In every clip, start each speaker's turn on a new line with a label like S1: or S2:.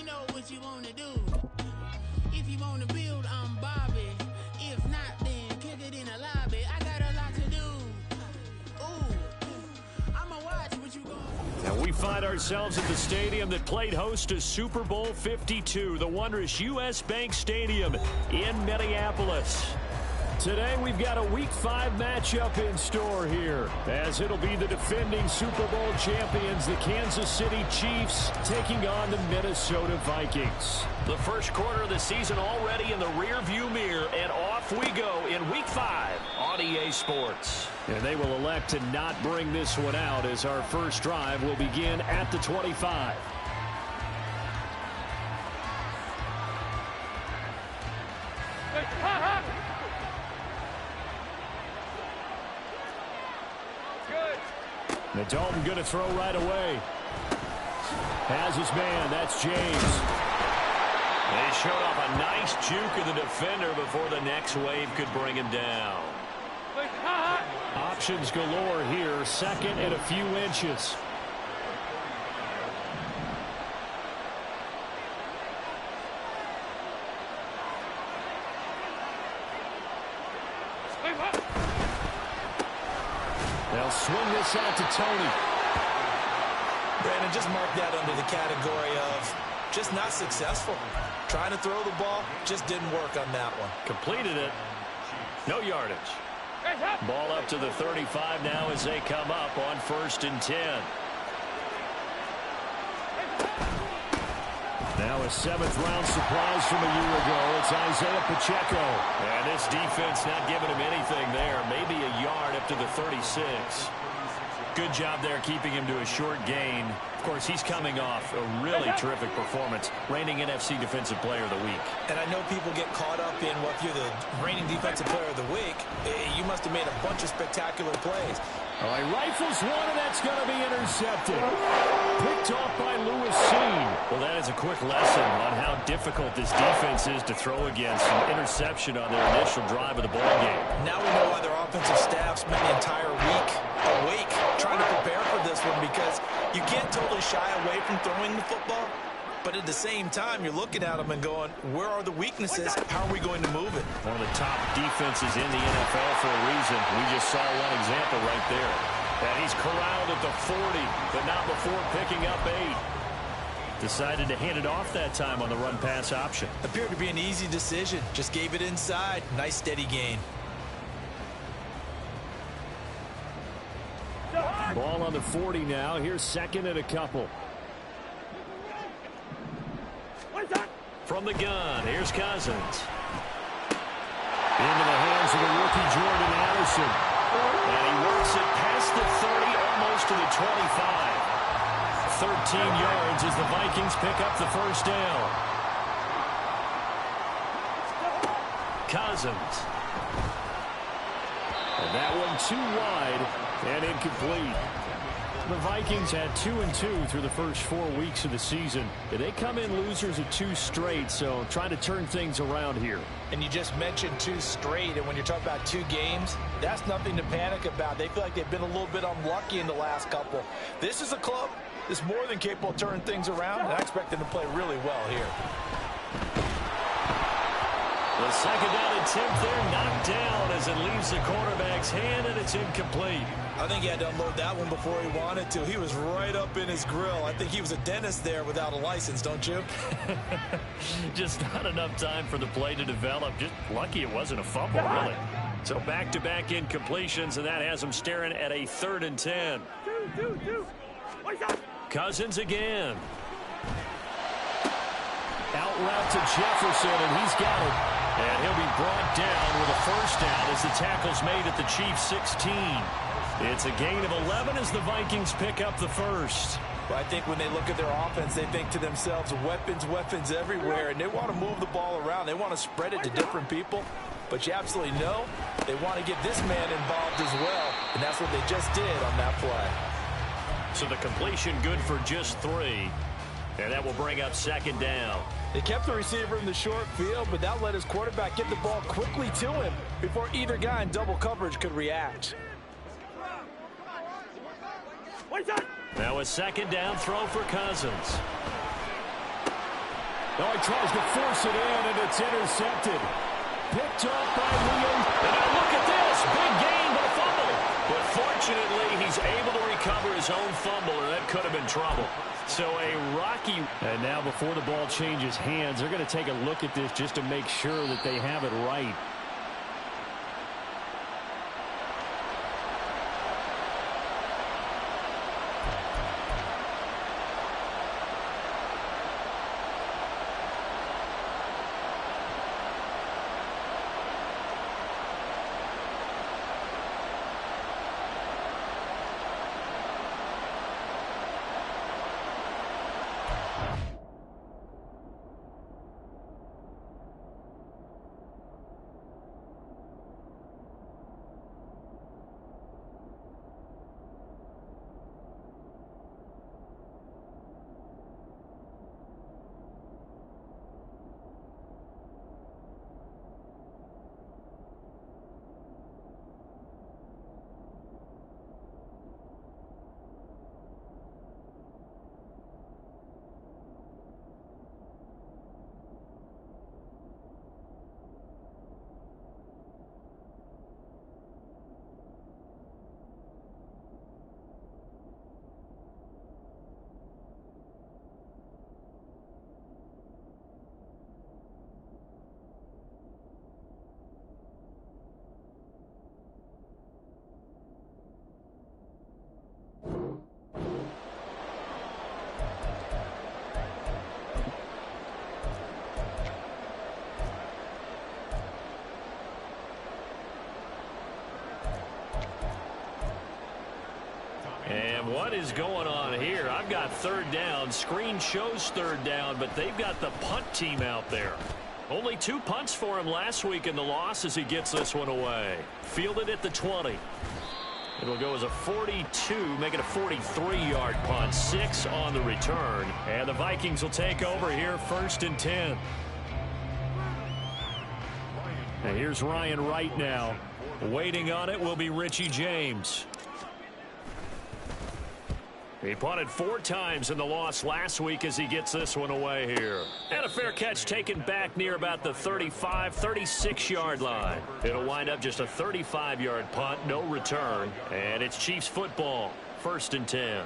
S1: know what you want to do. If you want to build, I'm Bobby. If not, then kick it in the lobby. I got a lot to do. Ooh, I'ma watch what you going.
S2: And we find ourselves at the stadium that played host to Super Bowl 52, the wondrous U.S. Bank Stadium in Minneapolis. Today we've got a Week 5 matchup in store here, as it'll be the defending Super Bowl champions, the Kansas City Chiefs, taking on the Minnesota Vikings. The first quarter of the season already in the rearview mirror, and off we go in Week 5 on EA Sports. And they will elect to not bring this one out, as our first drive will begin at the 25. The Dalton going to throw right away. Has his man. That's James. They showed off a nice juke of the defender before the next wave could bring him down. Options galore here. Second and a few inches. They'll swing this out to Tony.
S3: Brandon, just mark that under the category of just not successful. Trying to throw the ball, just didn't work on that one.
S2: Completed it. No yardage. Ball up to the 35 now as they come up on 1st and 10. Now a 7th-round surprise from a year ago. It's Isaiah Pacheco. And this defense not giving him anything there. Maybe a yard up to the 36. Good job there keeping him to a short gain. Of course, he's coming off a really terrific performance, reigning NFC Defensive Player of the Week.
S3: And I know people get caught up in, well, if you're the reigning Defensive Player of the Week, you must have made a bunch of spectacular plays.
S2: All right, rifles one, and that's going to be intercepted. Picked off by Lewis Seen. Well, that is a quick lesson on how difficult this defense is to throw against. An interception on their initial drive of the ball game.
S3: Now we know why their offensive staff spent the entire week awake trying to prepare for this one, because you can't totally shy away from throwing the football. But at the same time, you're looking at them and going, where are the weaknesses? How are we going to move it?
S2: One of the top defenses in the NFL for a reason. We just saw one example right there. And he's corralled at the 40, but not before picking up 8. Decided to hand it off that time on the run-pass option.
S3: Appeared to be an easy decision. Just gave it inside. Nice steady gain.
S2: Ball on the 40 now. Here's 2nd and a couple. From the gun, here's Cousins. Into the hands of the rookie Jordan Addison. And he works it past the 30, almost to the 25. 13 yards as the Vikings pick up the first down. Cousins. And that one too wide and incomplete. The Vikings had 2-2 through the first 4 weeks of the season. They come in losers of 2 straight, so trying to turn things around here.
S3: And you just mentioned 2 straight, and when you're talking about 2 games, that's nothing to panic about. They feel like they've been a little bit unlucky in the last couple. This is a club that's more than capable of turning things around, and I expect them to play really well here.
S2: The second down attempt there knocked down as it leaves the quarterback's hand, and it's incomplete.
S3: I think he had to unload that one before he wanted to. He was right up in his grill. I think he was a dentist there without a license, don't you?
S2: Just not enough time for the play to develop. Just lucky it wasn't a fumble, really. So back-to-back incompletions, and that has him staring at a 3rd and 10. Cousins again. Out route to Jefferson, and he's got it. And he'll be brought down with a first down as the tackle's made at the Chiefs' 16. It's a gain of 11 as the Vikings pick up the first.
S3: Well, I think when they look at their offense, they think to themselves, weapons, weapons everywhere, and they want to move the ball around. They want to spread it to different people. But you absolutely know they want to get this man involved as well, and that's what they just did on that play.
S2: So the completion good for just 3. And that will bring up 2nd down.
S3: They kept the receiver in the short field, but that let his quarterback get the ball quickly to him before either guy in double coverage could react.
S2: Now a 2nd down throw for Cousins. Oh, he tries to force it in, and it's intercepted. Picked up by Williams. And now look at this. Big gain, but a fumble. But fortunately, he's able to recover his own fumble, or that could have been trouble. So a rocky. And now before the ball changes hands, they're going to take a look at this just to make sure that they have it right. And what is going on here? I've got third down. Screen shows third down, but they've got the punt team out there. Only 2 punts for him last week in the loss as he gets this one away. Fielded at the 20. It'll go as a 42, make it a 43-yard punt. 6 on the return. And the Vikings will take over here, 1st and 10. And here's Ryan Wright now. Waiting on it will be Richie James. He punted 4 times in the loss last week as he gets this one away here. And a fair catch taken back near about the 35, 36-yard line. It'll wind up just a 35-yard punt, no return. And it's Chiefs football, 1st and 10.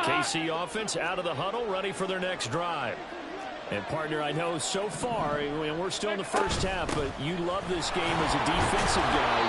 S2: KC offense out of the huddle, ready for their next drive. And, partner, I know so far, and we're still in the first half, but you love this game as a defensive guy.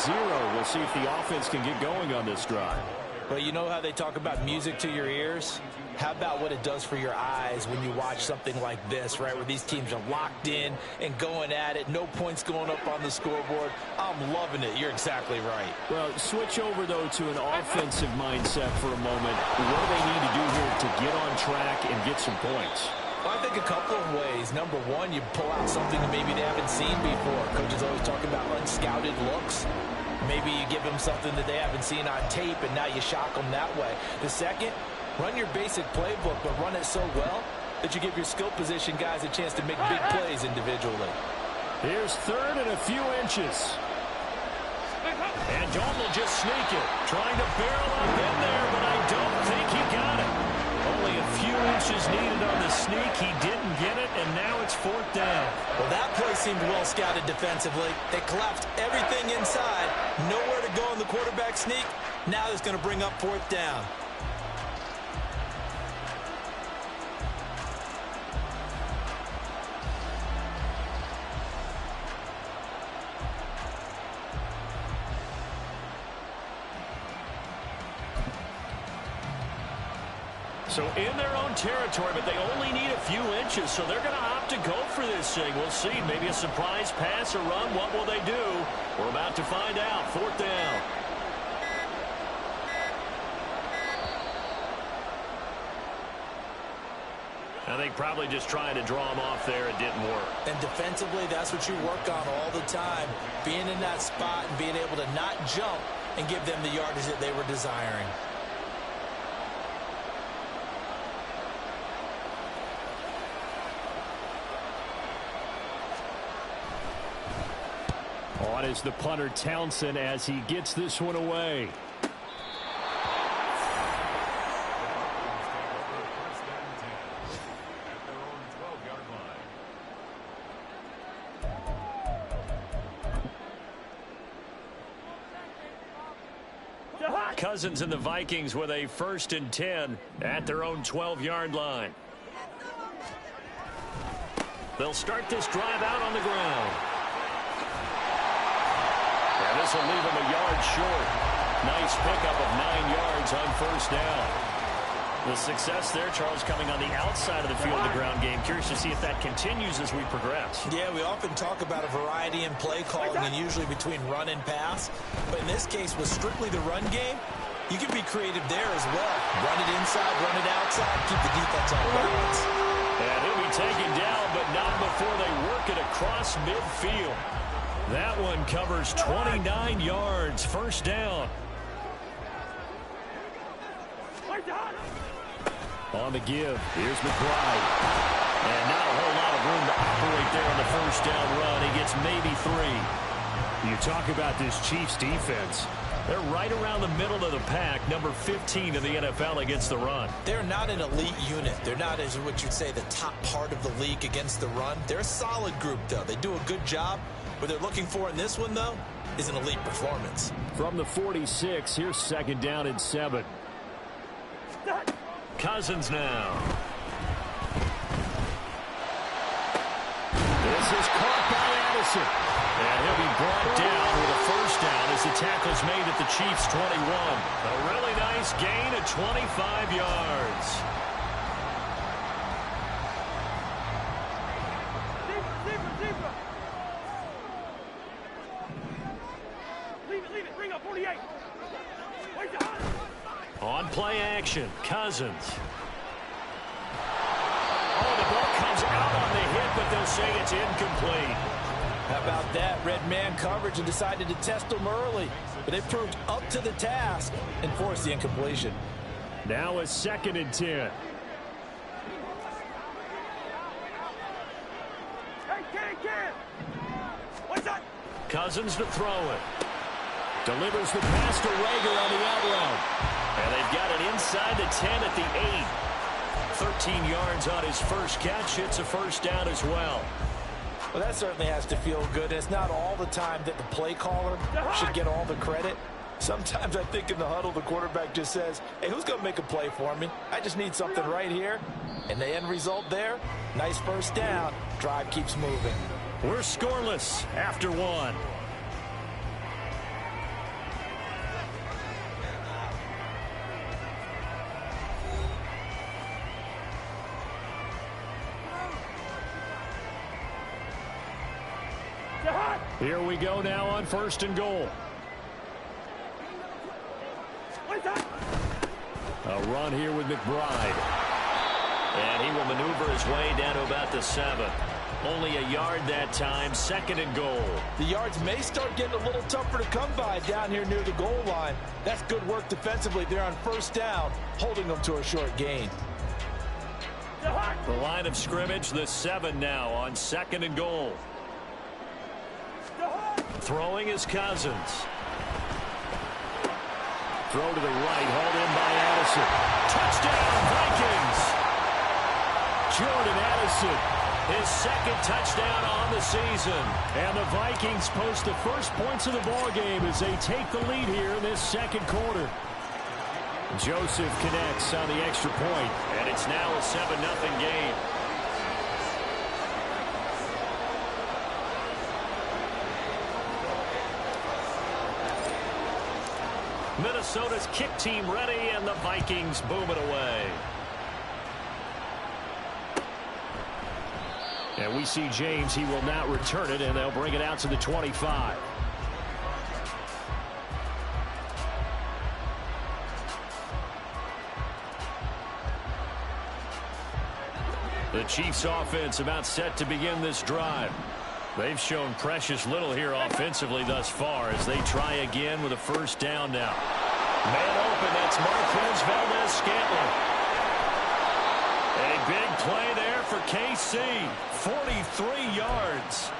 S2: 0-0. We'll see if the offense can get going on this drive.
S3: Well, you know how they talk about music to your ears? How about what it does for your eyes when you watch something like this, right, where these teams are locked in and going at it, no points going up on the scoreboard? I'm loving it. You're exactly right.
S2: Well, switch over, though, to an offensive mindset for a moment. What do they need to do here to get on track and get some points?
S3: Well, I think a couple of ways. Number one, you pull out something that maybe they haven't seen before. Coaches always talk about unscouted looks. Maybe you give them something that they haven't seen on tape, and now you shock them that way. The second, run your basic playbook, but run it so well that you give your skill position guys a chance to make big plays individually.
S2: Here's 3rd and a few inches. And Dalton will just sneak it. Trying to barrel up in there, but I don't think he got it. Only a few inches needed on the sneak. He didn't get it, and now it's 4th down.
S3: Well, that play seemed well scouted defensively. They collapsed everything inside. Nowhere to go in the quarterback sneak. Now it's going to bring up 4th down.
S2: So in their own territory, but they only need a few inches, so they're going to opt to go for this thing. We'll see. Maybe a surprise pass or run. What will they do? We're about to find out. 4th down. I think probably just trying to draw him off there. It didn't work.
S3: And defensively, that's what you work on all the time. Being in that spot and being able to not jump and give them the yardage that they were desiring.
S2: On is the punter Townsend as he gets this one away. Cousins and the Vikings with a 1st and 10 at their own 12-yard line. They'll start this drive out on the ground. And this will leave them a yard short. Nice pickup of 9 yards on 1st down. The success there, Charles, coming on the outside of the field of the ground game. Curious to see if that continues as we progress.
S3: Yeah, we often talk about a variety in play calling and usually between run and pass. But in this case, with strictly the run game, you can be creative there as well. Run it inside, run it outside, keep the defense on balance.
S2: And he'll be taken down, but not before they work it across midfield. That one covers 29 yards, 1st down. On the give, here's McBride. And not a whole lot of room to operate there on the 1st down run. He gets maybe 3.
S4: You talk about this Chiefs defense.
S2: They're right around the middle of the pack, number 15 in the NFL against the run.
S3: They're not an elite unit. They're not, as what you'd say, the top part of the league against the run. They're a solid group, though. They do a good job. What they're looking for in this one, though, is an elite performance.
S2: From the 46, here's 2nd down and 7. Cousins now. This is caught by Addison. And he'll be brought down with a 1st down as the tackle's made at the Chiefs' 21. A really nice gain of 25 yards.
S4: Leave it. Bring up 48.
S2: On play action, Cousins. Oh, the ball comes out on the hit, but they'll say it's incomplete.
S3: How about that? Red man coverage and decided to test them early. But they proved up to the task and forced the incompletion.
S2: Now a 2nd and 10.
S4: What's that?
S2: Cousins to throw it. Delivers the pass to Rager on the out route. And they've got it inside the 10 at the 8. 13 yards on his 1st catch. It's a 1st down as well.
S3: Well, that certainly has to feel good. It's not all the time that the play caller should get all the credit. Sometimes I think in the huddle, the quarterback just says, hey, who's going to make a play for me? I just need something right here. And the end result there, nice 1st down. Drive keeps moving.
S2: We're scoreless after 1. Here we go now on 1st and goal. A run here with McBride. And he will maneuver his way down to about the 7. Only a yard that time, 2nd and goal.
S3: The yards may start getting a little tougher to come by down here near the goal line. That's good work defensively there on 1st down, holding them to a short gain.
S2: The line of scrimmage, the 7 now on 2nd and goal. Throwing is Cousins. Throw to the right, hauled in by Addison. Touchdown, Vikings! Jordan Addison, his 2nd touchdown on the season. And the Vikings post the 1st points of the ballgame as they take the lead here in this 2nd quarter. Joseph connects on the extra point, and it's now a 7-0 game. Minnesota's kick team ready, and the Vikings boom it away. And we see James. He will not return it, and they'll bring it out to the 25. The Chiefs offense about set to begin this drive. They've shown precious little here offensively thus far as they try again with a 1st down now. Man open, that's Marquez Valdez-Scantling. A big play there for KC. 43 yards.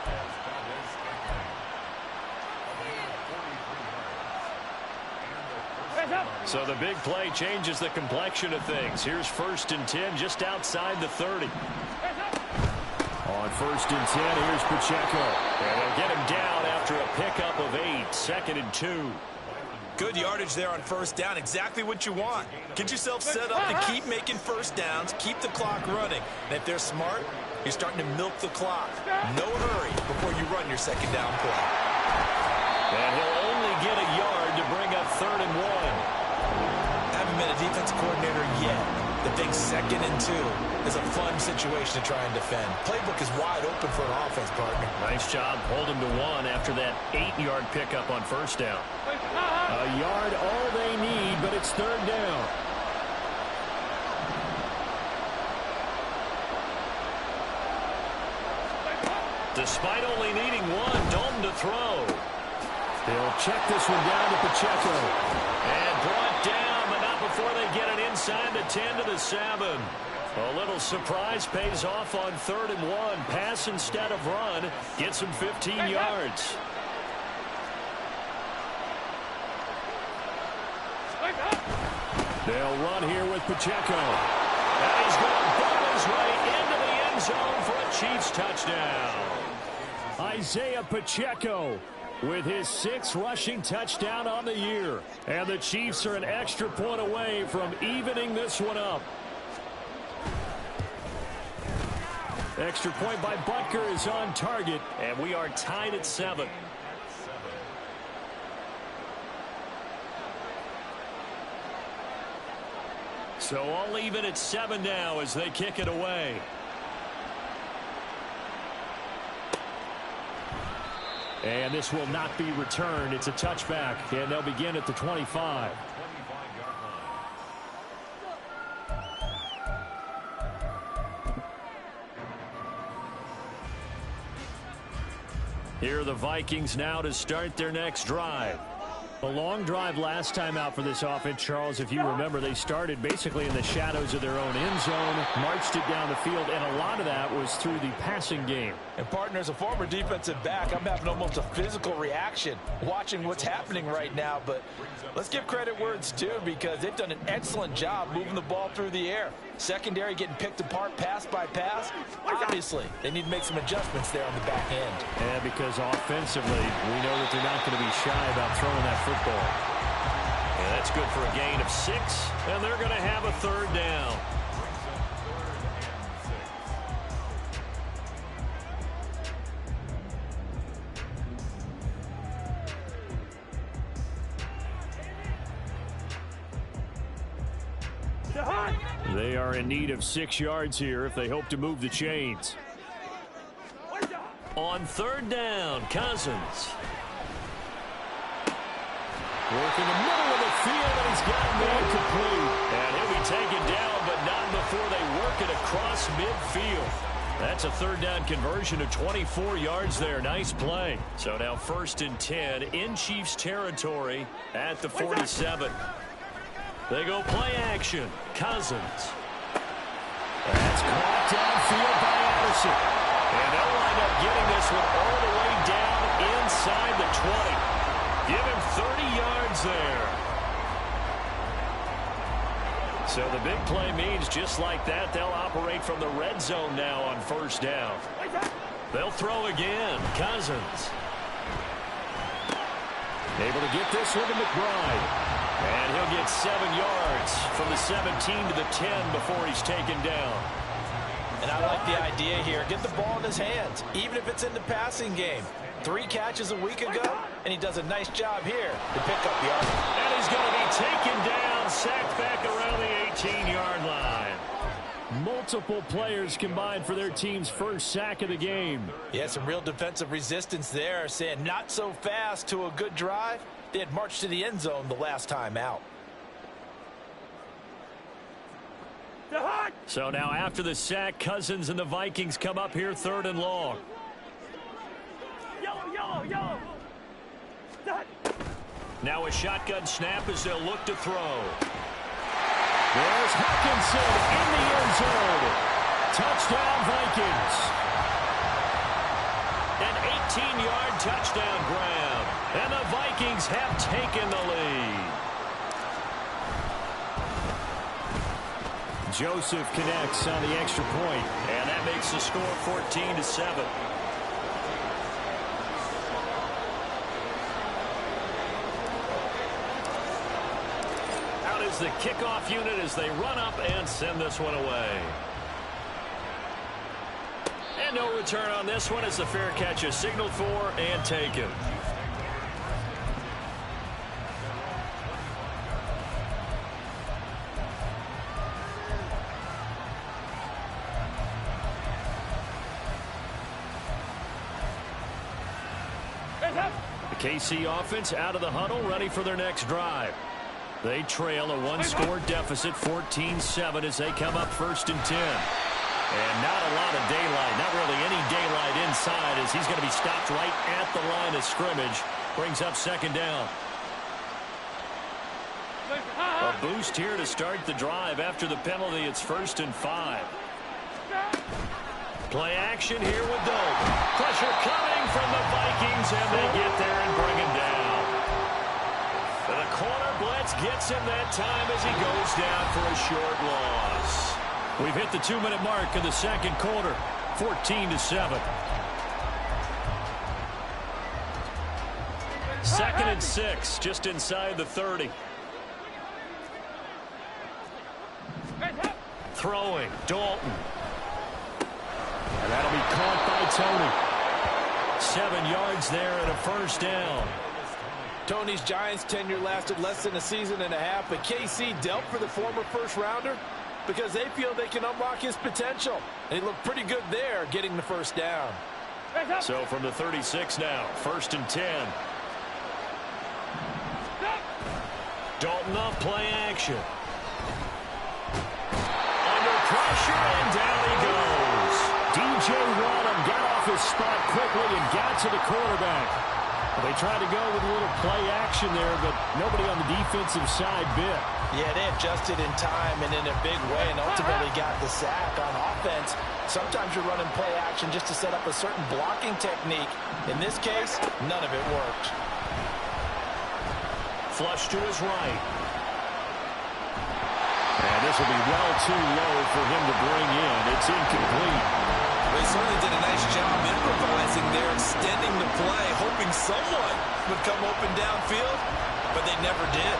S2: So the big play changes the complexion of things. Here's 1st and 10 just outside the 30. On 1st and 10, here's Pacheco. And they'll get him down after a pickup of 8. 2nd and 2.
S3: Good yardage there on first down. Exactly what you want. Get yourself set up to keep making first downs, keep the clock running. And if they're smart, you're starting to milk the clock. No hurry before you run your second down play.
S2: And he'll only get a yard to bring up 3rd and 1.
S3: Haven't been a defensive coordinator yet. The big 2nd and 2 is a fun situation to try and defend. Playbook is wide open for an offense, partner.
S2: Nice job holding to 1 after that 8-yard pickup on first down. A yard all they need, but it's 3rd down. Despite only needing 1, Dalton to throw. They'll check this one down to Pacheco. And brought down, but not before they get it inside the 10 to the 7. A little surprise pays off on 3rd and 1. Pass instead of run. Gets him 15 yards. They'll run here with Pacheco. And he's going to bump his way into the end zone for a Chiefs touchdown. Isaiah Pacheco with his 6th rushing touchdown on the year. And the Chiefs are an extra point away from evening this one up. Extra point by Butker is on target, and we are tied at 7. So all even at 7 now as they kick it away. And this will not be returned. It's a touchback, and they'll begin at the 25. Here are the Vikings now to start their next drive. A long drive last time out for this offense, Charles. If you remember, they started basically in the shadows of their own end zone, marched it down the field, and a lot of that was through the passing game.
S3: And, partner, as a former defensive back, I'm having almost a physical reaction watching what's happening right now. But let's give credit where it's due, because they've done an excellent job moving the ball through the air. Secondary getting picked apart pass by pass. Obviously, they need to make some adjustments there on the back end.
S2: And because offensively, we know that they're not going to be shy about throwing that football. And that's good for a gain of 6, and they're going to have a 3rd down. They are in need of 6 yards here if they hope to move the chains. On 3rd down, Cousins. Working the middle of the field, and he's got him incomplete. And he'll be taken down, but not before they work it across midfield. That's a 3rd down conversion of 24 yards there. Nice play. So now 1st and 10 in Chiefs territory at the 47. They go play action. Cousins. That's caught downfield by Anderson. And they'll wind up getting this one all the way down inside the 20. Give him 30 yards there. So the big play means just like that, they'll operate from the red zone now on 1st down. They'll throw again. Cousins. Able to get this one to McBride. And he'll get 7 yards from the 17 to the 10 before he's taken down.
S3: And I like the idea here. Get the ball in his hands, even if it's in the passing game. 3 catches a week ago, and he does a nice job here to pick up yards.
S2: And he's going to be taken down, sacked back around the 18-yard line. Multiple players combined for their team's 1st sack of the game.
S3: Yeah, some real defensive resistance there, saying not so fast to a good drive. They had marched to the end zone the last time out.
S2: So now after the sack, Cousins and the Vikings come up here 3rd and long.
S4: Yellow.
S2: Now a shotgun snap as they'll look to throw. There's Hawkinson in the end zone. Touchdown, Vikings. An 18-yard touchdown grab. And the Vikings have taken the lead. Joseph connects on the extra point, and that makes the score 14-7. is the kickoff unit as they run up and send this one away. And no return on this one as the fair catch is signaled for and taken. The KC offense out of the huddle, ready for their next drive. They trail a one-score deficit, 14-7, as they come up 1st and 10. And not a lot of daylight, not really any daylight inside, as he's going to be stopped right at the line of scrimmage. Brings up 2nd down. A boost here to start the drive. After the penalty, it's 1st and 5. Play action here with Dalton. Pressure coming from the Vikings, and they get there and bring him down. The corner blitz gets him that time as he goes down for a short loss. We've hit the 2-minute mark of the 2nd quarter, 14-7. 2nd and 6, just inside the 30. Throwing, Dalton. And that'll be caught by Tony. 7 yards there and a 1st down.
S3: Tony's Giants tenure lasted less than a season and a half, but KC dealt for the former first-rounder because they feel they can unlock his potential. And he looked pretty good there getting the 1st down.
S2: So from the 36 now, 1st and 10. Dalton off play action. Under pressure, and down he goes. DJ Wallum got off his spot quickly and got to the quarterback. Well, they tried to go with a little play action there, but nobody on the defensive side bit.
S3: Yeah, they adjusted in time and in a big way and ultimately got the sack. On offense, sometimes you're running play action just to set up a certain blocking technique. In this case, none of it worked.
S2: Flush to his right. And this will be well too low for him to bring in. It's incomplete.
S3: They certainly did a nice job improvising there, extending the play, hoping someone would come open downfield, but they never did.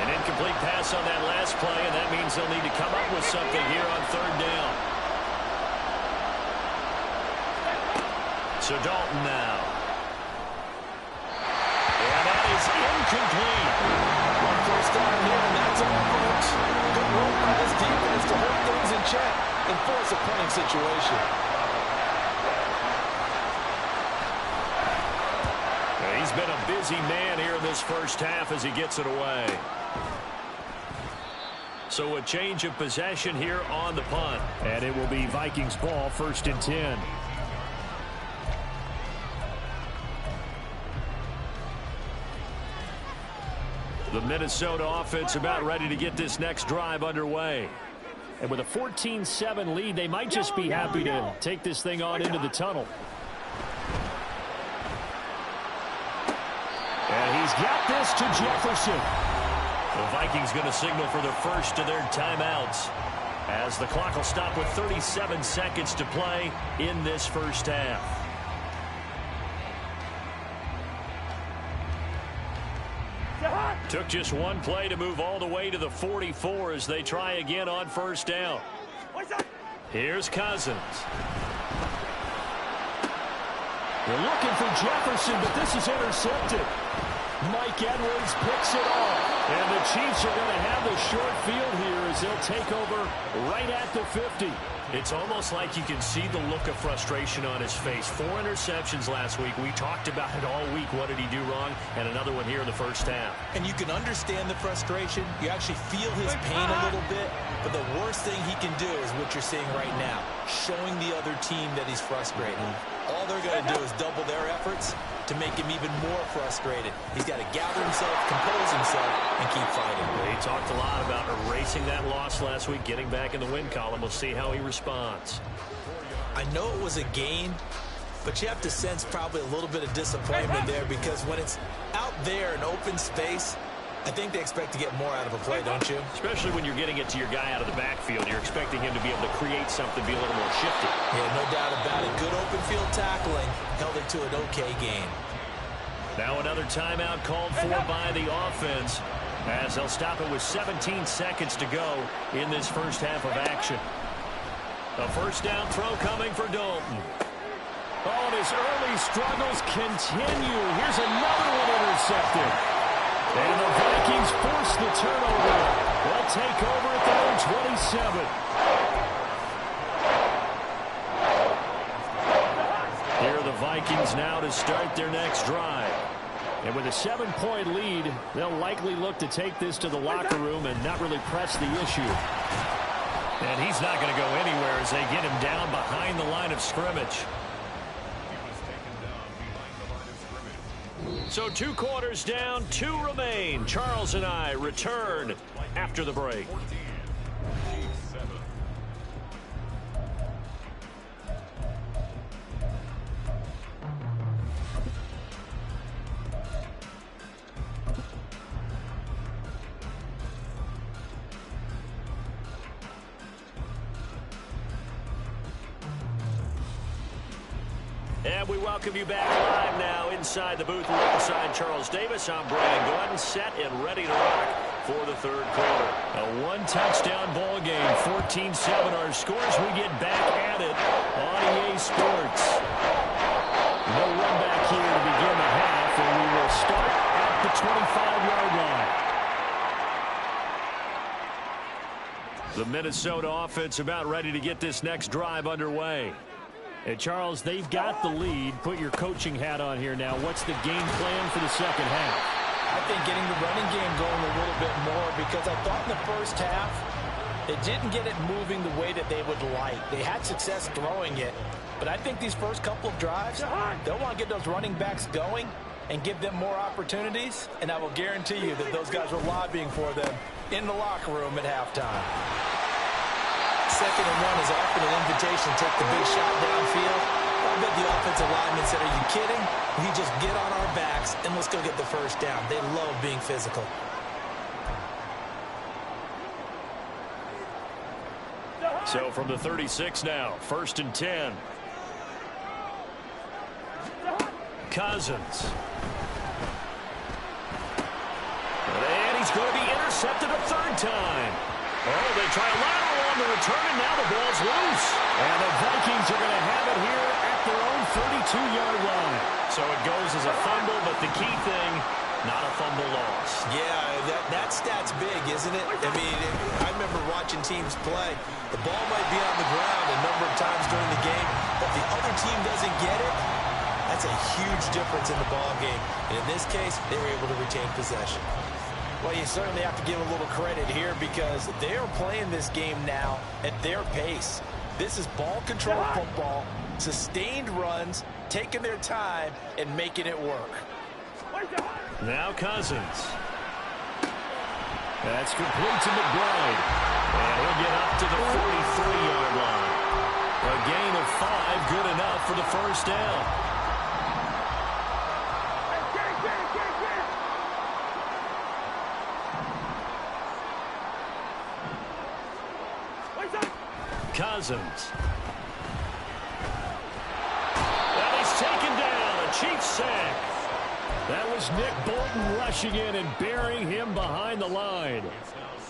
S2: An incomplete pass on that last play, and that means they'll need to come up with something here on 3rd down. So Dalton now. And that is incomplete.
S3: 1st down here, and that's all, folks. Good work by this defense to hold things in check and force a punting situation.
S2: He's been a busy man here in this 1st half as he gets it away. So a change of possession here on the punt. And it will be Vikings ball, 1st and 10. The Minnesota offense about ready to get this next drive underway. And with a 14-7 lead, they might just be happy to take this thing on into the tunnel. And he's got this to Jefferson. The Vikings going to signal for the first of their timeouts as the clock will stop with 37 seconds to play in this 1st half. Took just one play to move all the way to the 44 as they try again on 1st down. Here's Cousins. They're looking for Jefferson, but this is intercepted. Mike Edwards picks it off. And the Chiefs are going to have the short field here as they'll take over right at the 50. It's almost like you can see the look of frustration on his face. 4 interceptions last week. We talked about it all week. What did he do wrong? And another one here in the 1st half.
S3: And you can understand the frustration. You actually feel his pain a little bit. But the worst thing he can do is what you're seeing right now, showing the other team that he's frustrated. All they're going to do is double their efforts to make him even more frustrated. He's got to gather himself, compose himself, and keep fighting.
S2: He talked a lot about erasing that loss last week, getting back in the win column. We'll see how he responds.
S3: I know it was a game, but you have to sense probably a little bit of disappointment there because when it's out there in open space, I think they expect to get more out of a play, don't you?
S2: Especially when you're getting it to your guy out of the backfield. You're expecting him to be able to create something, be a little more shifty.
S3: Yeah, no doubt about it. Good open field tackling held it to an okay game.
S2: Now another timeout called for by the offense. As they'll stop it with 17 seconds to go in this first half of action. A first down throw coming for Dalton. Oh, and his early struggles continue. Here's another one intercepted. And the Vikings force the turnover. They'll take over at their own 27. Here are the Vikings now to start their next drive. And with a 7-point lead, they'll likely look to take this to the locker room and not really press the issue. And he's not going to go anywhere as they get him down behind the line of scrimmage. So 2 quarters down, 2 remain. Charles and I return after the break. And we welcome you back live now inside the booth alongside Charles Davis. I'm Brian Glenn, set and ready to rock for the third quarter. A 1-touchdown ball game, 14-7 our scores. We get back at it on EA Sports. No run back here to begin the half, and we will start at the 25-yard line. The Minnesota offense about ready to get this next drive underway. And Charles, they've got the lead. Put your coaching hat on here now. What's the game plan for the second half?
S3: I think getting the running game going a little bit more, because I thought in the first half they didn't get it moving the way that they would like. They had success throwing it, but I think these first couple of drives, they'll want to get those running backs going and give them more opportunities, and I will guarantee you that those guys were lobbying for them in the locker room at halftime. 2nd and 1 is often an invitation to take the big shot downfield. I bet the offensive linemen said, are you kidding? We just get on our backs and let's go get the first down. They love being physical.
S2: So from the 36 now, 1st and 10. Cousins. And he's going to be intercepted a 3rd time. Oh, they try a lateral on the return, and now the ball's loose. And the Vikings are going to have it here at their own 32-yard line. So it goes as a fumble, but the key thing, not a fumble loss.
S3: Yeah, that stat's big, isn't it? I mean, I remember watching teams play. The ball might be on the ground a number of times during the game, but if the other team doesn't get it, that's a huge difference in the ball game. And in this case, they were able to retain possession. Well, you certainly have to give a little credit here because they are playing this game now at their pace. This is ball control football, sustained runs, taking their time, and making it work.
S2: Now Cousins. That's complete to McBride. And he'll get up to the 43-yard line. A gain of 5, good enough for the first down. Cousins. And he's taken down. A Chiefs sack. That was Nick Bolton rushing in and burying him behind the line.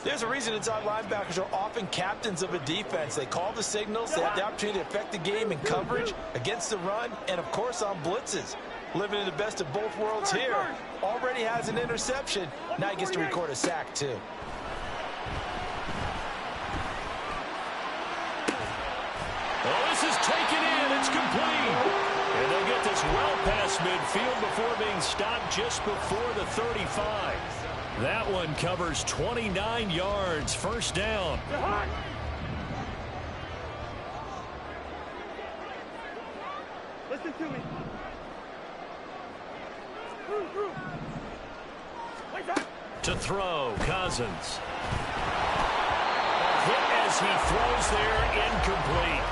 S3: There's a reason inside linebackers are often captains of a defense. They call the signals. They have the opportunity to affect the game in coverage, against the run, and, of course, on blitzes. Living in the best of both worlds here. Already has an interception. Now he gets to record a sack, too.
S2: Oh, this is taken in. It's complete. And they'll get this well past midfield before being stopped just before the 35. That one covers 29 yards. First down.
S4: Listen to me.
S2: To throw, Cousins. Hit as he throws there, incomplete.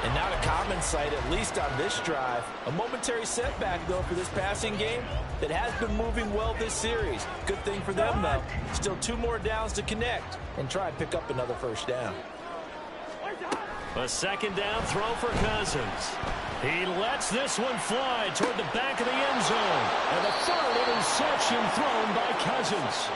S3: And not a common sight, at least on this drive. A momentary setback, though, for this passing game that has been moving well this series. Good thing for them, though. Still 2 more downs to connect and try and pick up another first down.
S2: A 2nd down throw for Cousins. He lets this one fly toward the back of the end zone. And the 3rd interception thrown by Cousins.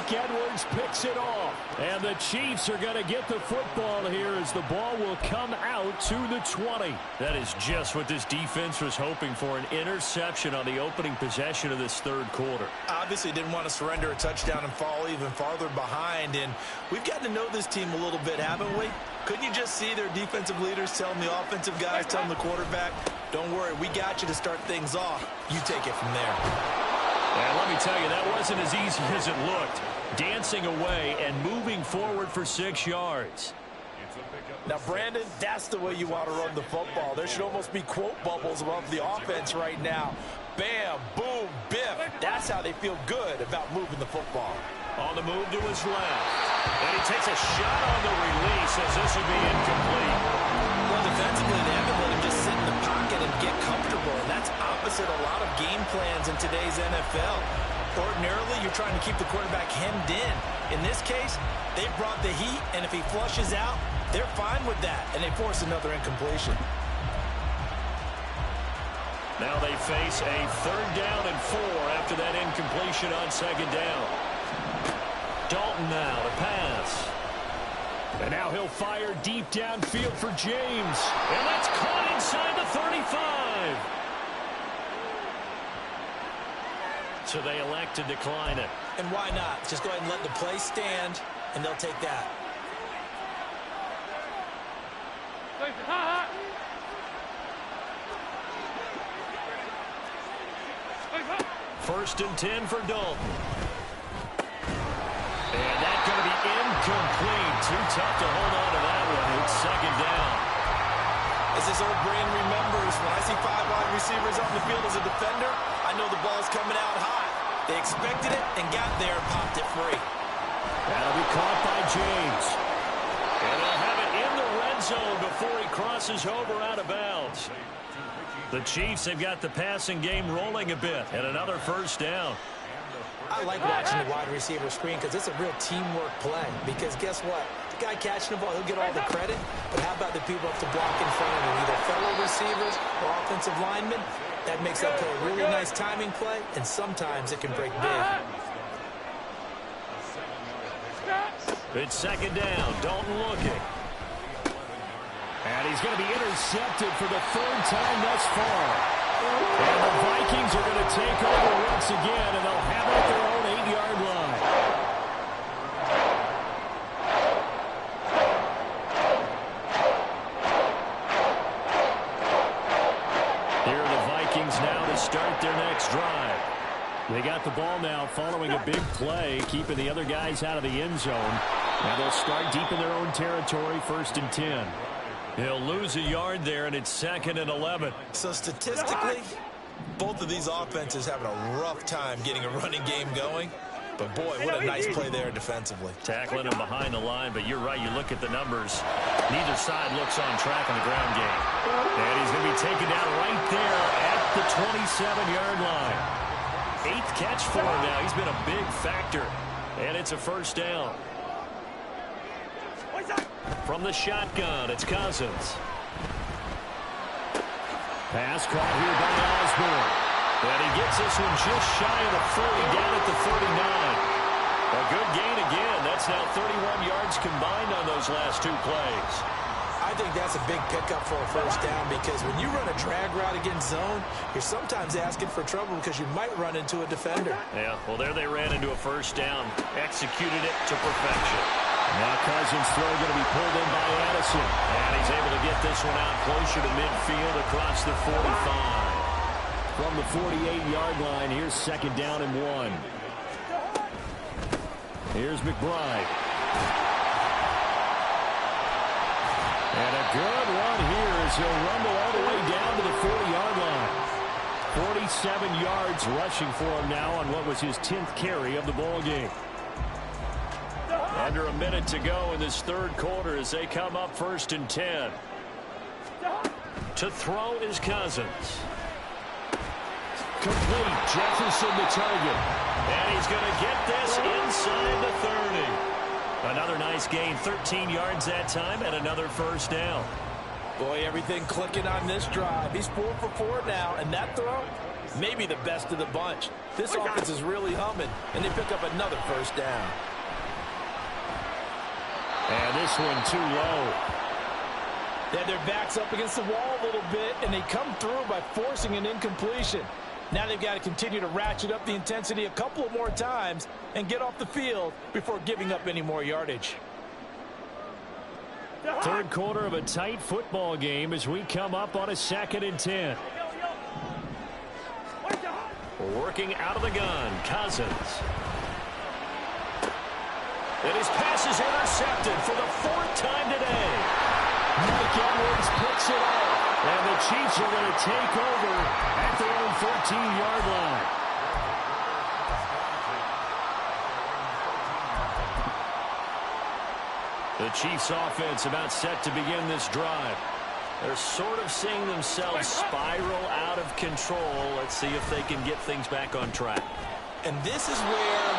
S2: Mark Edwards picks it off. And the Chiefs are going to get the football here as the ball will come out to the 20. That is just what this defense was hoping for, an interception on the opening possession of this third quarter.
S3: Obviously didn't want to surrender a touchdown and fall even farther behind. And we've gotten to know this team a little bit, haven't we? Couldn't you just see their defensive leaders telling the offensive guys, telling the quarterback, don't worry, we got you to start things off. You take it from there.
S2: And let me tell you, that wasn't as easy as it looked. Dancing away and moving forward for 6 yards.
S3: Now, Brandon, that's the way you want to run the football. There should almost be quote bubbles above the offense right now. Bam, boom, biff. That's how they feel good about moving the football.
S2: On the move to his left. And he takes a shot on the release as this would be incomplete.
S3: Well, defensively, they haven't let him just sit in the pocket and get comfortable. And that's opposite a lot of game plans in today's NFL. Ordinarily, you're trying to keep the quarterback hemmed in. In this case, they brought the heat, and if he flushes out, they're fine with that, and they force another incompletion.
S2: Now they face a 3rd down and 4 after that incompletion on 2nd down. Dalton now to pass. And now he'll fire deep downfield for James. And that's caught inside the 35. So they elect to decline it.
S3: And why not? Just go ahead and let the play stand, and they'll take that.
S2: First and 10 for Dalton. And that's going to be incomplete. Too tough to hold on to that one. It's 2nd down.
S3: As this old brain remembers, when I see 5 wide receivers on the field as a defender, I know the ball's coming out high. They expected it and got there and popped it free.
S2: That'll be caught by James. And they'll have it in the red zone before he crosses over out of bounds. The Chiefs have got the passing game rolling a bit, and another 1st down.
S3: I like watching the wide receiver screen because it's a real teamwork play. Because guess what? The guy catching the ball, he'll get all the credit. But how about the people up to block in front of him? Either fellow receivers or offensive linemen. That makes that play a really nice timing play, and sometimes it can break big.
S2: It's 2nd down. Dalton looking. And he's going to be intercepted for the 3rd time thus far. And the Vikings are going to take over once again, and they'll have it at their own 8-yard line. Here are the Vikings now to start their next drive. They got the ball now following a big play, keeping the other guys out of the end zone. Now they'll start deep in their own territory, 1st and 10. He'll lose a yard there, and it's 2nd and 11.
S3: So statistically, both of these offenses having a rough time getting a running game going. But, boy, what a nice play there defensively.
S2: Tackling him behind the line, but you're right. You look at the numbers. Neither side looks on track in the ground game. And he's going to be taken down right there at the 27-yard line. 8th catch for him now. He's been a big factor. And it's a 1st down. From the shotgun, it's Cousins. Pass caught here by Osborne. And he gets this one just shy of the 40, down at the 39. A good gain again. That's now 31 yards combined on those last 2 plays.
S3: I think that's a big pickup for a 1st down because when you run a drag route against zone, you're sometimes asking for trouble because you might run into a defender.
S2: Yeah, well, there they ran into a 1st down. Executed it to perfection. Now Cousins' throw going to be pulled in by Addison. And he's able to get this one out closer to midfield across the 45. From the 48-yard line, here's 2nd down and 1. Here's McBride. And a good run here as he'll rumble all the way down to the 40-yard line. 47 yards rushing for him now on what was his 10th carry of the ball game. Under a minute to go in this 3rd quarter as they come up 1st and 10. To throw is Cousins. Complete. Jefferson the target. And he's going to get this inside the 30. Another nice gain. 13 yards that time and another 1st down.
S3: Boy, everything clicking on this drive. He's 4 for 4 now, and that throw, maybe the best of the bunch. This offense is really humming, and they pick up another first down.
S2: And this one too low.
S3: They had their backs up against the wall a little bit, and they come through by forcing an incompletion. Now they've got to continue to ratchet up the intensity a couple of more times and get off the field before giving up any more yardage.
S2: Third quarter of a tight football game as we come up on a 2nd and 10. Working out of the gun, Cousins. And his pass is intercepted for the 4th time today. Mike Edwards picks it up. And the Chiefs are going to take over at their own 14-yard line. The Chiefs offense about set to begin this drive. They're sort of seeing themselves spiral out of control. Let's see if they can get things back on track.
S3: And this is where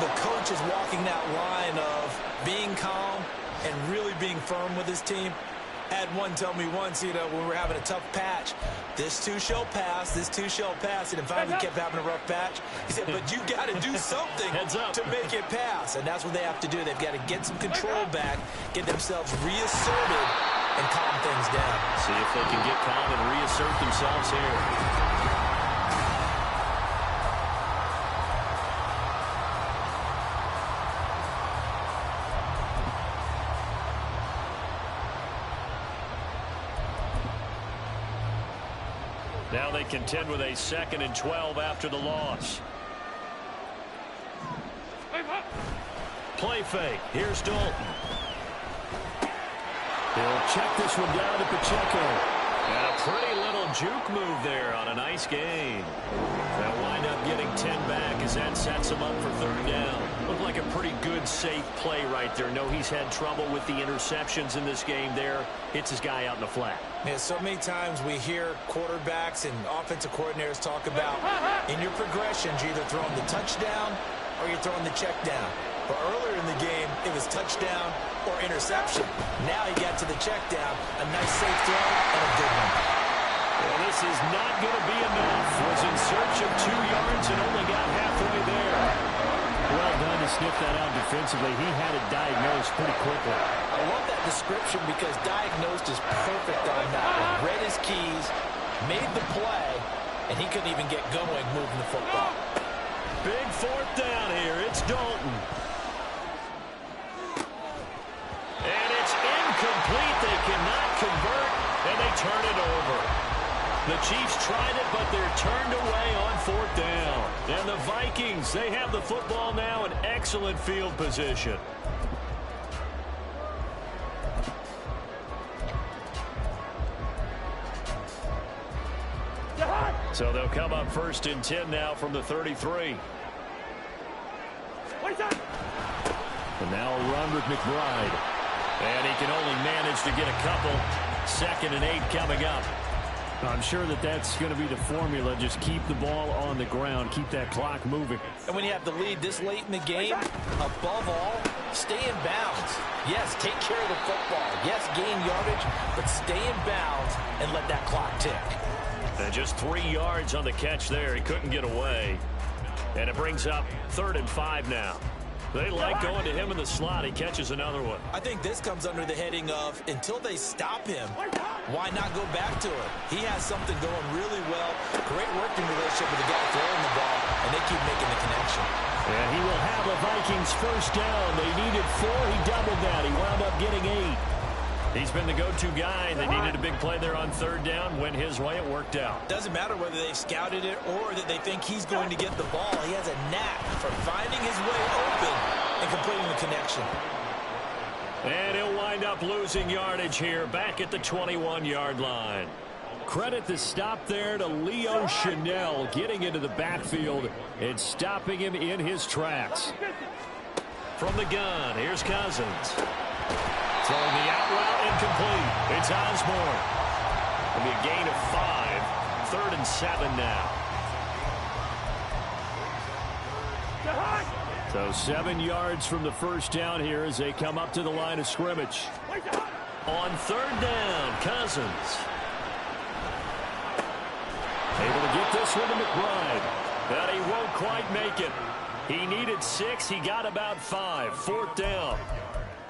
S3: the coach is walking that line of being calm and really being firm with his team. Had one tell me once, when we were having a tough patch, this too shall pass, this too shall pass, and finally we kept having a rough patch. He said, but you got to do something to make it pass, and that's what they have to do. They've got to get some control back, get themselves reasserted, and calm things down.
S2: See if they can get calm and reassert themselves here. Now they contend with a 2nd and 12 after the loss. Play fake. Here's Dalton. He'll check this one down to Pacheco. And a pretty little juke move there on a nice gain. They'll wind up getting 10 back as that sets him up for 3rd down. Looked like a pretty good, safe play right there. No, he's had trouble with the interceptions in this game there. Hits his guy out in the flat.
S3: Yeah, so many times we hear quarterbacks and offensive coordinators talk about in your progressions, you're either throwing the touchdown or you're throwing the check down. But earlier in the game, it was touchdown or interception. Now he got to the check down, a nice safe throw and a good one.
S2: Well, this is not going to be enough. Was in search of 2 yards and only got halfway there. Well done to sniff that out defensively. He had it diagnosed pretty quickly.
S3: I love that description because diagnosed is perfect on that one. Read his keys, made the play, and he couldn't even get going moving the football.
S2: Big 4th down here. It's Dalton. And it's incomplete. They cannot convert, and they turn it over. The Chiefs tried it, but they're turned away on 4th down. And the Vikings, they have the football now in excellent field position. So they'll come up 1st and 10 now from the 33. And now a run with McBride. And he can only manage to get a couple. 2nd and 8 coming up. I'm sure that that's going to be the formula. Just keep the ball on the ground. Keep that clock moving.
S3: And when you have the lead this late in the game, above all, stay in bounds. Yes, take care of the football. Yes, gain yardage, but stay in bounds and let that clock tick.
S2: And just 3 yards on the catch there. He couldn't get away. And it brings up 3rd and 5 now. They like going to him in the slot. He catches another one.
S3: I think this comes under the heading of until they stop him, why not go back to it? He has something going really well. Great working relationship with the guy throwing the ball, and they keep making the connection.
S2: And he will have the Vikings 1st down. They needed 4. He doubled that. He wound up getting 8. He's been the go-to guy. They needed a big play there on 3rd down. Went his way. It worked out.
S3: Doesn't matter whether they've scouted it or that they think he's going to get the ball. He has a knack for finding his way open and completing the connection.
S2: And he'll wind up losing yardage here back at the 21-yard line. Credit the stop there to Leo Chanel getting into the backfield and stopping him in his tracks. From the gun, here's Cousins. Throwing the out route incomplete. It's Osborne. It'll be a gain of 5. 3rd and 7 now. So 7 yards from the 1st down here as they come up to the line of scrimmage. On 3rd down, Cousins. Able to get this one to McBride. But he won't quite make it. He needed 6. He got about 5. 4th down.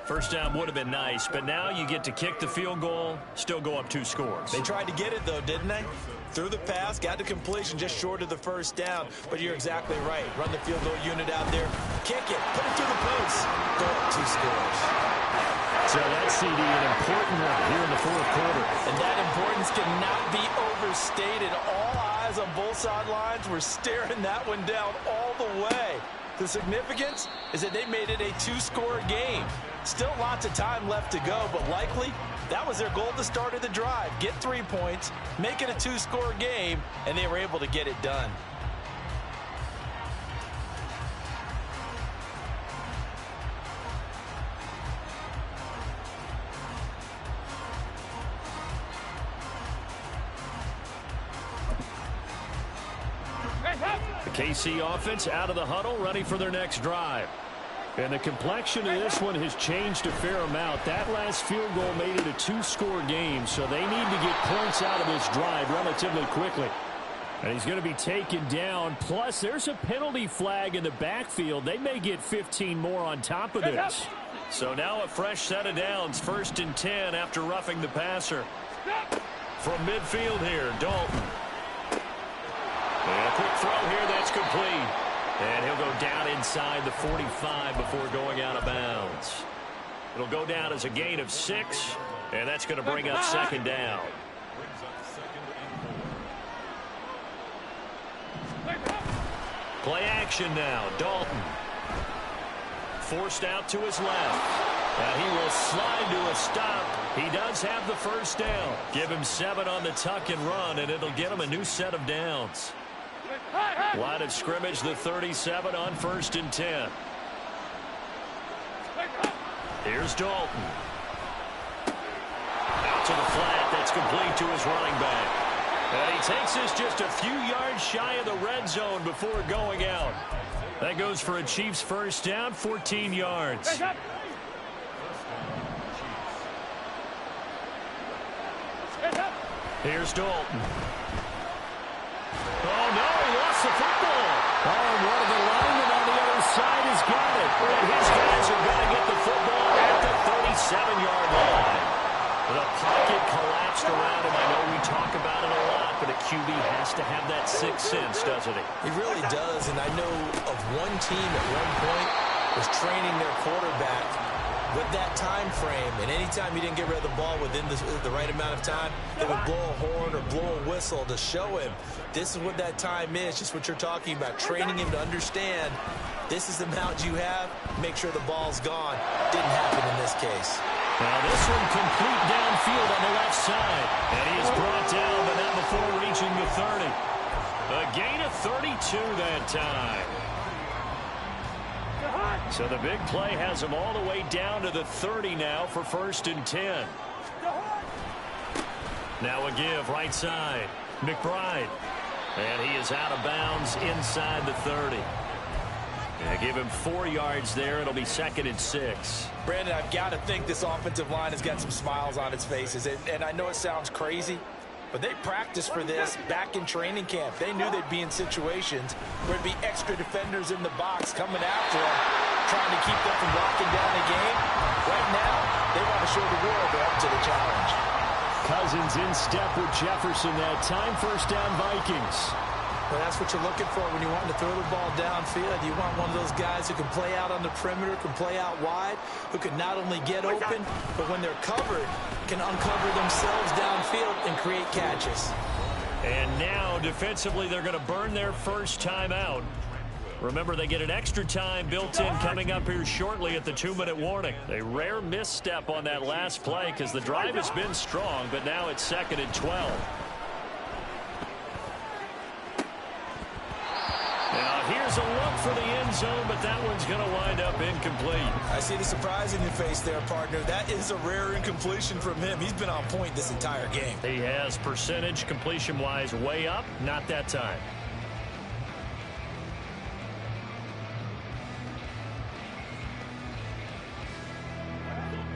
S2: First down would have been nice, but now you get to kick the field goal, still go up 2 scores.
S3: They tried to get it, though, didn't they? Threw the pass, got the completion just short of the first down. But you're exactly right. Run the field goal unit out there. Kick it. Put it through the post. Go up 2 scores.
S2: So that CD, an important one here in the 4th quarter.
S3: And that importance cannot be overstated. All eyes on both sidelines were staring that one down all the way. The significance is that they made it a 2-score game. Still lots of time left to go, but likely that was their goal at the start of the drive. Get 3 points, make it a 2-score game, and they were able to get it done.
S2: The KC offense out of the huddle, ready for their next drive. And the complexion of this one has changed a fair amount. That last field goal made it a 2-score game, so they need to get points out of this drive relatively quickly. And he's going to be taken down. Plus, there's a penalty flag in the backfield. They may get 15 more on top of this. So now a fresh set of downs. 1st and 10 after roughing the passer. From midfield here, Dalton. And a quick throw here, that's complete. And he'll go down inside the 45 before going out of bounds. It'll go down as a gain of 6, and that's going to bring up 2nd down. Play action now, Dalton. Forced out to his left. And he will slide to a stop. He does have the 1st down. Give him 7 on the tuck and run, and it'll get him a new set of downs. Line of scrimmage, the 37 on 1st and 10. Here's Dalton. Out to the flat. That's complete to his running back. And he takes this just a few yards shy of the red zone before going out. That goes for a Chiefs 1st down, 14 yards. Here's Dalton. Oh, no, he lost the football. Oh, and one of the linemen on the other side has got it. And his guys are going to get the football at the 37-yard line. The pocket collapsed around him. I know we talk about it a lot, but a QB has to have that 6th sense, doesn't he?
S3: He really does, and I know of one team at one point was training their quarterback with that time frame, and anytime he didn't get rid of the ball within the right amount of time, they would blow a horn or blow a whistle to show him this is what that time is, just what you're talking about, training him to understand this is the amount you have, make sure the ball's gone. Didn't happen in this case.
S2: Now this one complete downfield on the left side, and he is brought down, but not before reaching the 30. A gain of 32 that time. So the big play has him all the way down to the 30 now for 1st and 10. Now a give right side. McBride. And he is out of bounds inside the 30. Give him 4 yards there. It'll be 2nd and 6.
S3: Brandon, I've got to think this offensive line has got some smiles on its faces. And I know it sounds crazy, but they practiced for this back in training camp. They knew they'd be in situations where there'd be extra defenders in the box coming after them, trying to keep them from locking down the game. Right now, they want to show the world they're up to the challenge.
S2: Cousins in step with Jefferson that time. 1st down, Vikings.
S3: Well, that's what you're looking for when you want to throw the ball downfield. You want one of those guys who can play out on the perimeter, can play out wide, who can not only get open, but when they're covered, can uncover themselves downfield and create catches.
S2: And now, defensively, they're going to burn their 1st time out. Remember, they get an extra time built in coming up here shortly at the 2-minute warning. A rare misstep on that last play because the drive has been strong, but now it's 2nd and 12. Now, here's a look for the end zone, but that one's going to wind up incomplete.
S3: I see the surprise in your face there, partner. That is a rare incompletion from him. He's been on point this entire game.
S2: He has percentage completion-wise way up, not that time.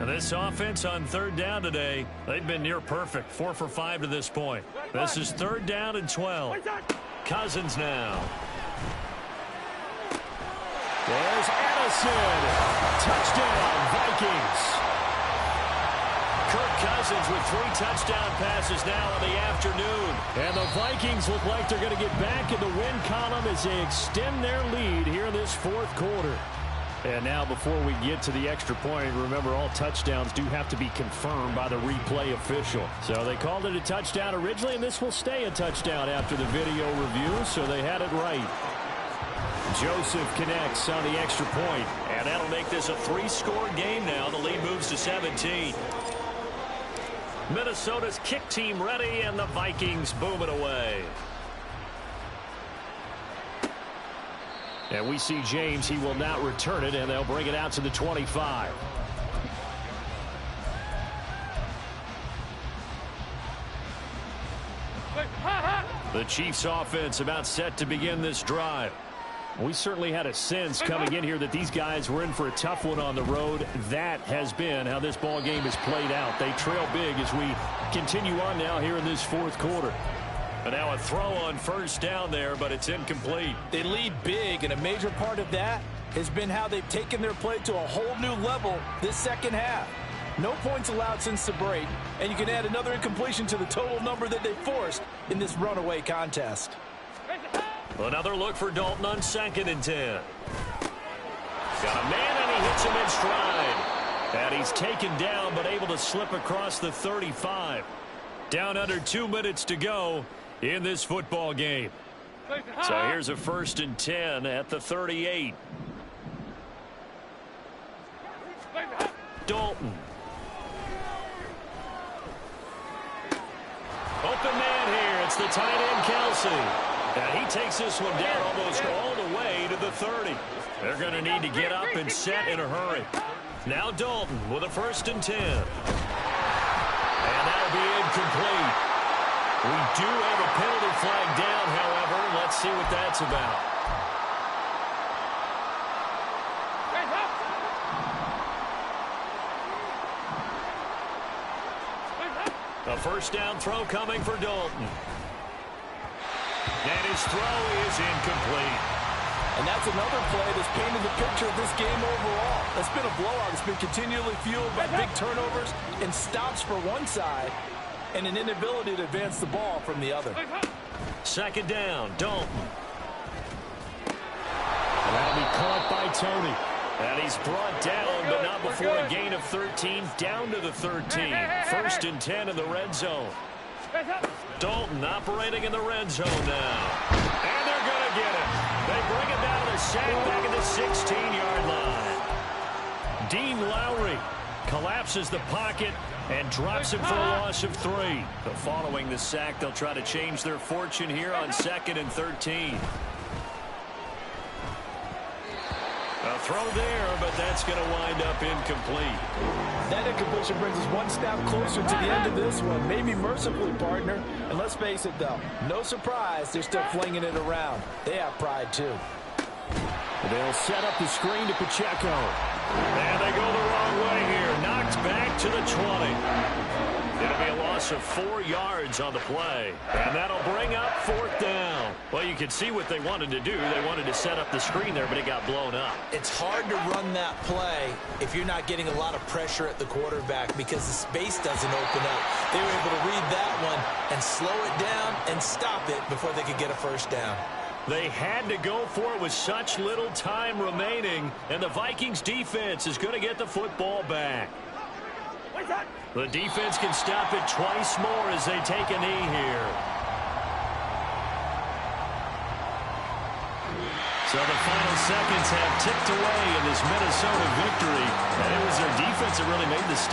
S2: And this offense on third down today, they've been near perfect. 4 for 5 to this point. This is 3rd down and 12. Cousins now. There's Addison. Touchdown, Vikings. Kirk Cousins with 3 touchdown passes now in the afternoon. And the Vikings look like they're going to get back in the win column as they extend their lead here in this 4th quarter. And now before we get to the extra point, remember all touchdowns do have to be confirmed by the replay official. So they called it a touchdown originally, and this will stay a touchdown after the video review, so they had it right. Joseph connects on the extra point, and that'll make this a 3-score game now. The lead moves to 17. Minnesota's kick team ready, and the Vikings boom it away. And we see James. He will not return it, and they'll bring it out to the 25. The Chiefs offense about set to begin this drive. We certainly had a sense coming in here that these guys were in for a tough one on the road. That has been how this ball game has played out. They trail big as we continue on now here in this 4th quarter. And now a throw on 1st down there, but it's incomplete.
S3: They lead big, and a major part of that has been how they've taken their play to a whole new level this 2nd half. No points allowed since the break, and you can add another incompletion to the total number that they forced in this runaway contest.
S2: Another look for Dalton on 2nd and 10. Got a man, and he hits him in stride. And he's taken down, but able to slip across the 35. Down under 2 minutes to go in this football game. So here's a 1st and 10 at the 38. Dalton. Open man here. It's the tight end, Kelsey. And he takes this one down almost all the way to the 30. They're going to need to get up and set in a hurry. Now Dalton with a 1st and 10. And that'll be incomplete. We do have a penalty flag down, however. Let's see what that's about. A 1st down throw coming for Dalton. And his throw is incomplete.
S3: And that's another play that's painted the picture of this game overall. It's been a blowout. It's been continually fueled by big turnovers and stops for one side and an inability to advance the ball from the other.
S2: 2nd down, Dalton. And that'll be caught by Tony. And he's brought down, but not before a gain of 13, down to the 13. 1st and 10 in the red zone. Dalton operating in the red zone now. And they're going to get it. They bring it down to sack back at the 16-yard line. Dean Lowry collapses the pocket and drops him for a loss of 3. But following the sack, they'll try to change their fortune here on 2nd and 13. A throw there, but that's going to wind up incomplete.
S3: That incompletion brings us one step closer to the end of this one. Maybe mercifully, partner. And let's face it, though, no surprise, they're still flinging it around. They have pride, too.
S2: They'll set up the screen to Pacheco. And they go the wrong way here. Knocked back to the 20. It'll be a loss of 4 yards on the play. And that'll bring up 4th down. Well, you can see what they wanted to do. They wanted to set up the screen there, but it got blown up.
S3: It's hard to run that play if you're not getting a lot of pressure at the quarterback because the space doesn't open up. They were able to read that one and slow it down and stop it before they could get a 1st down.
S2: They had to go for it with such little time remaining, and the Vikings defense is going to get the football back. The defense can stop it twice more as they take a knee here. So the final seconds have ticked away in this Minnesota victory, and it was their defense that really made the stop.